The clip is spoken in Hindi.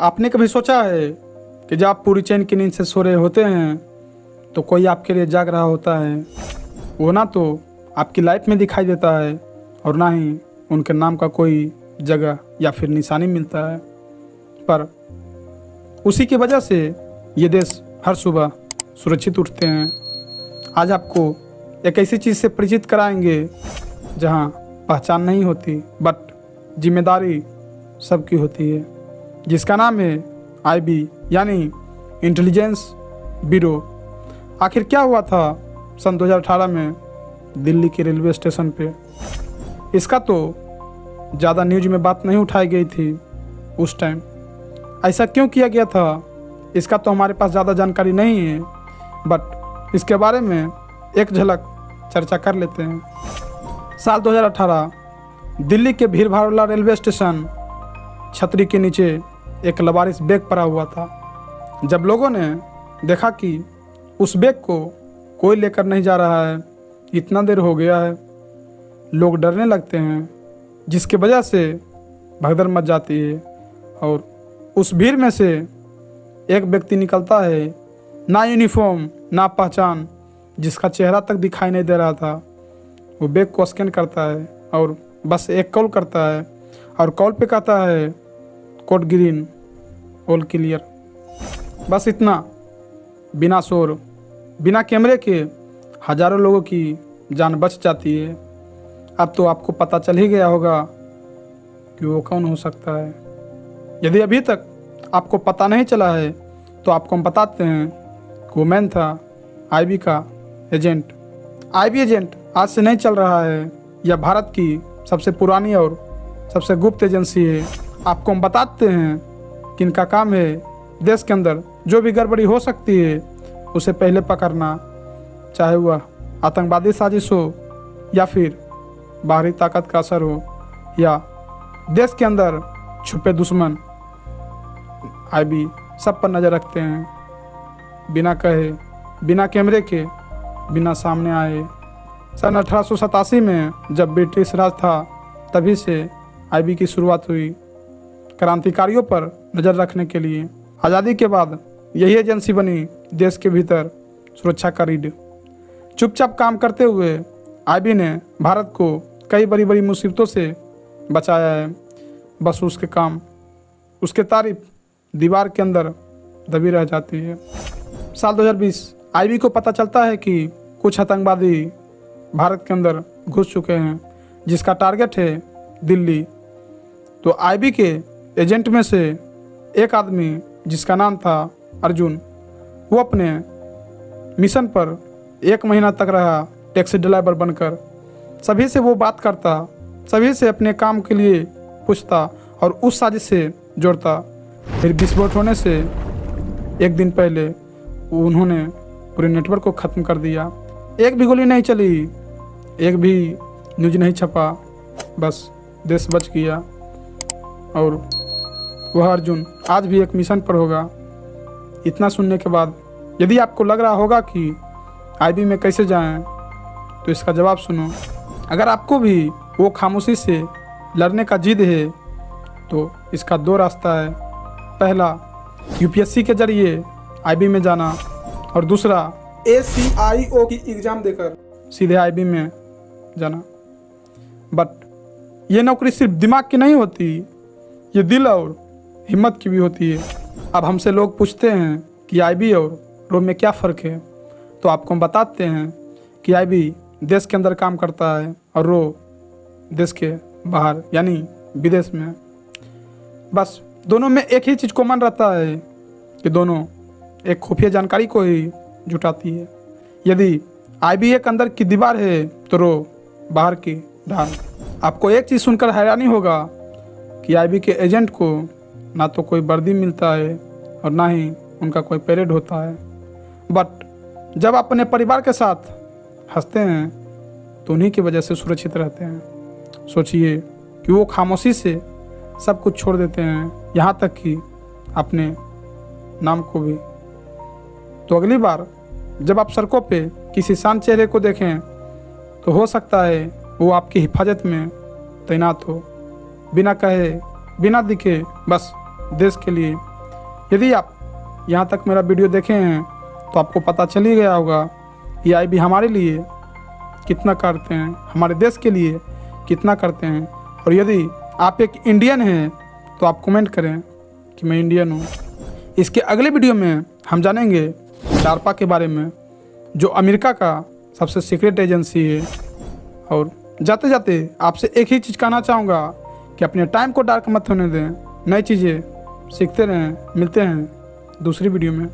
आपने कभी सोचा है कि जब आप पूरी चैन की नींद से सो रहे होते हैं तो कोई आपके लिए जाग रहा होता है। वो ना तो आपकी लाइफ में दिखाई देता है और ना ही उनके नाम का कोई जगह या फिर निशानी मिलता है, पर उसी की वजह से ये देश हर सुबह सुरक्षित उठते हैं। आज आपको एक ऐसी चीज़ से परिचित कराएंगे जहां पहचान नहीं होती बट जिम्मेदारी सबकी होती है, जिसका नाम है आईबी यानी इंटेलिजेंस ब्यूरो। आखिर क्या हुआ था सन 2018 में दिल्ली के रेलवे स्टेशन पे? इसका तो ज़्यादा न्यूज में बात नहीं उठाई गई थी उस टाइम। ऐसा क्यों किया गया था इसका तो हमारे पास ज़्यादा जानकारी नहीं है, बट इसके बारे में एक झलक चर्चा कर लेते हैं। साल 2018 दिल्ली के भीड़ भाड़ वाला रेलवे स्टेशन, छतरी के नीचे एक लवारिस बैग पड़ा हुआ था। जब लोगों ने देखा कि उस बैग को कोई लेकर नहीं जा रहा है, इतना देर हो गया है, लोग डरने लगते हैं, जिसकी वजह से भगदड़ मच जाती है और उस भीड़ में से एक व्यक्ति निकलता है, ना यूनिफॉर्म ना पहचान, जिसका चेहरा तक दिखाई नहीं दे रहा था। वो बैग को स्कैन करता है और बस एक कॉल करता है और कॉल पे कहता है कोड ग्रीन ऑल क्लियर। बस इतना, बिना शोर बिना कैमरे के हजारों लोगों की जान बच जाती है। अब तो आपको पता चल ही गया होगा कि वो कौन हो सकता है। यदि अभी तक आपको पता नहीं चला है तो आपको हम बताते हैं कि वो मैन था आईबी का एजेंट। आईबी एजेंट आज से नहीं चल रहा है, यह भारत की सबसे पुरानी और सबसे गुप्त एजेंसी है। आपको हम बताते हैं कि इनका काम है देश के अंदर जो भी गड़बड़ी हो सकती है उसे पहले पकड़ना, चाहे वह आतंकवादी साजिश हो या फिर बाहरी ताकत का असर हो या देश के अंदर छुपे दुश्मन। आईबी सब पर नज़र रखते हैं, बिना कहे बिना कैमरे के, बिना सामने आए। सन 1887 में जब ब्रिटिश राज था तभी से आईबी की शुरुआत हुई, क्रांतिकारियों पर नज़र रखने के लिए। आज़ादी के बाद यही एजेंसी बनी देश के भीतर सुरक्षा का रीढ़। चुपचाप काम करते हुए आईबी ने भारत को कई बड़ी बड़ी मुसीबतों से बचाया है। बस उसके काम, उसके तारीफ दीवार के अंदर दबी रह जाती है। साल 2020 आईबी को पता चलता है कि कुछ आतंकवादी भारत के अंदर घुस चुके हैं, जिसका टारगेट है दिल्ली। तो आईबी के एजेंट में से एक आदमी जिसका नाम था अर्जुन, वो अपने मिशन पर 1 महीना तक रहा टैक्सी ड्राइवर बनकर। सभी से वो बात करता, सभी से अपने काम के लिए पूछता और उस साजिश से जोड़ता। फिर विस्फोट होने से एक दिन पहले उन्होंने पूरे नेटवर्क को ख़त्म कर दिया। एक भी गोली नहीं चली, एक भी न्यूज नहीं छपा, बस देश बच गया। और वह अर्जुन आज भी एक मिशन पर होगा। इतना सुनने के बाद यदि आपको लग रहा होगा कि आईबी में कैसे जाएं, तो इसका जवाब सुनो। अगर आपको भी वो खामोशी से लड़ने का जिद है तो इसका 2 रास्ता है। पहला, यूपीएससी के जरिए आईबी में जाना और दूसरा ACIO की एग्ज़ाम देकर सीधे आईबी में जाना। बट ये नौकरी सिर्फ दिमाग की नहीं होती, ये दिल और हिम्मत की भी होती है। अब हमसे लोग पूछते हैं कि आईबी और रो में क्या फ़र्क है, तो आपको हम बताते हैं कि आईबी देश के अंदर काम करता है और रो देश के बाहर यानी विदेश में। बस दोनों में एक ही चीज़ कॉमन रहता है कि दोनों एक खुफिया जानकारी को ही जुटाती है। यदि आईबी एक अंदर की दीवार है तो रो बाहर की ढाल। आपको एक चीज़ सुनकर हैरानी होगा कि आईबी के एजेंट को ना तो कोई वर्दी मिलता है और ना ही उनका कोई परेड होता है। बट जब आप अपने परिवार के साथ हंसते हैं तो उन्हीं की वजह से सुरक्षित रहते हैं। सोचिए कि वो खामोशी से सब कुछ छोड़ देते हैं, यहाँ तक कि अपने नाम को भी। तो अगली बार जब आप सड़कों पे किसी शांत चेहरे को देखें तो हो सकता है वो आपकी हिफाजत में तैनात हो, बिना कहे बिना दिखे, बस देश के लिए यदि आप यहाँ तक मेरा वीडियो देखे हैं तो आपको पता चल ही गया होगा AIB हमारे लिए कितना करते हैं, हमारे देश के लिए कितना करते हैं। और यदि आप एक इंडियन हैं तो आप कमेंट करें कि मैं इंडियन हूँ। इसके अगले वीडियो में हम जानेंगे डार्पा के बारे में, जो अमेरिका का सबसे सीक्रेट एजेंसी है। और जाते जाते आपसे एक ही चीज़ कहना चाहूँगा कि अपने टाइम को डार्क मत होने दें, नई चीज़ें सीखते रहें। मिलते हैं दूसरी वीडियो में।